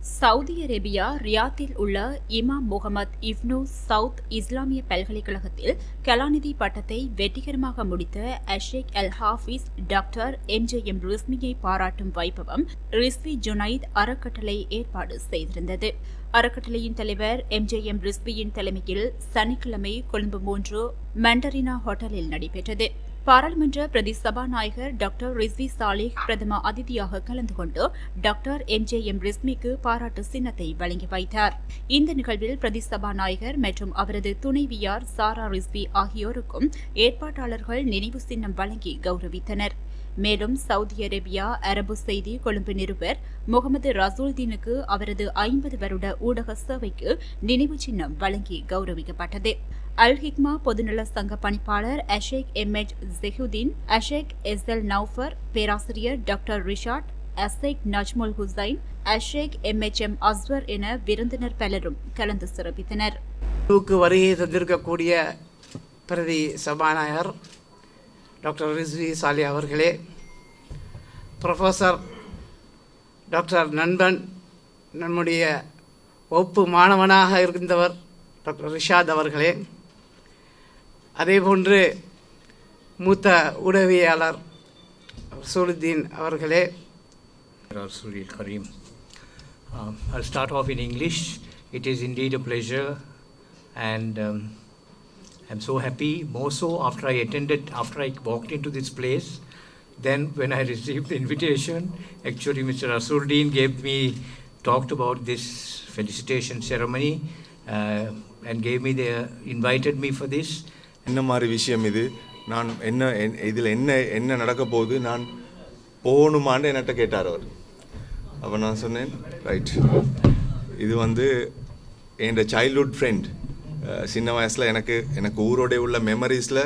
Saudi Arabia ரியாத்தில் உள்ள இமாம் முகமது இப்னு south இஸ்லாமிய பல்கலைக்கழகத்தில் கலாநிதி பட்டத்தை வெற்றிகரமாக முடித்த அஷேக் அல் ஹாஃபிஸ் டாக்டர் MJM ரிஸ்மியை பாராட்டும் வைபவம் ரிஸ்வி ஜுனைத் அறக்கட்டளை ஏற்பாடு செய்திருந்தது. அறக்கட்டளையின் தலைவர் MJM ரிஸ்வியின் தலைமையில் சனிக்கிழமை கொழும்பு 3 மண்டரினா ஹோட்டலில் நடைபெற்றது. பாராளுமன்ற பிரதி சபாநாயகர் டாக்டர் ரிஸ்வி சாலிஹ் பிரதம அதிதியாக கலந்து கொண்டு டாக்டர் MJM ரிஸ்மிக்கு பாராட்டு சின்னத்தை வழங்கி வைத்தார். இந்த நிகழ்வில் பிரதி சபாநாயகர் மற்றும் அவரது துணைவியார் சாரா ரிஸ்வி ஆகியோருக்கும் ஏற்பாட்டாளர்கள் நினைவு சின்னம் வழங்கி கௌரவித்தனர். மேலும் சவுதி அரேபியா அரபு செய்தி கொழும்பு நிருபர் முகமது ரசூல்தீனுக்கு அவரது 50 வருட ஊடக சேவைக்கு நினைவு சின்னம் வழங்கி கௌரவிக்கப்பட்டது. அல் ஹிக்மா பொதுநல சங்க பணிப்பாளர் அஷேக் MH ஜெஹுதீன், அஷேக் SL நௌஃபர், பேராசிரியர் டாக்டர் ரிஷாட், அஷேக் நஜ்முல் ஹுசைன், அஷேக் MHM அஸ்வர் என விருந்தினர் பலரும் கலந்து சிறப்பித்தனர். வருகை தந்திருக்கக்கூடிய பிரதி சபாநாயகர் டாக்டர் ரிஸ்வி சாலி அவர்களே, ப்ரொஃபஸர் டாக்டர் நண்பன், நம்முடைய வகுப்பு மாணவனாக இருந்தவர் டாக்டர் ரிஷாத் அவர்களே, அதேபோன்று மூத்த ஊடகவியலாளர் ரசூலுத்தீன் அவர்களே. I'll start off in English. It is indeed a pleasure and I'm so happy, more so after I walked into this place. Then when I received the invitation, actually Mr. Rasuldeen talked about this felicitation ceremony and invited me for this. என்ன மாதிரி விஷயம் இது, நான் இதில் என்ன நடக்க போகுது, நான் போகணுமான்னு என்கிட்ட கேட்டார் அவர். அப்போ நான் சொன்னேன், ரைட், இது என் சைல்ட்ஹுட் ஃப்ரெண்ட், சின்ன வயசில் எனக்கு ஊரோட உள்ள மெமரிஸில்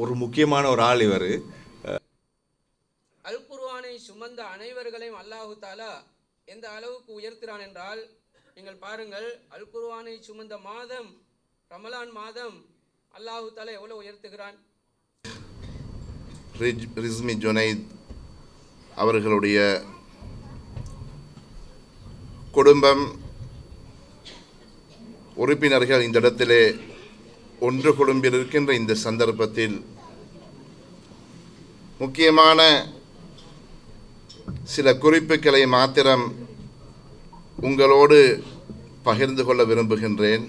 ஒரு முக்கியமான ஒரு ஆள் இவர். அல் குர்ஆனை சுமந்த அனைவர்களையும் அல்லாஹு தாலா எந்த அளவுக்கு உயர்த்துகிறான் என்றால், நீங்கள் பாருங்கள், அல் குர்ஆனை சுமந்த மாதம் ரமலான் மாதம் அல்லாஹு தாலா எவ்வளவு உயர்த்துகிறான். ரிஸ்மி ஜுனைத் அவர்களுடைய குடும்பம் உறுப்பினர்கள் இந்த இடத்திலே ஒன்று குழும்பியிருக்கின்ற இந்த சந்தர்ப்பத்தில் முக்கியமான சில குறிப்புகளை மாத்திரம் உங்களோடு பகிர்ந்து கொள்ள விரும்புகின்றேன்.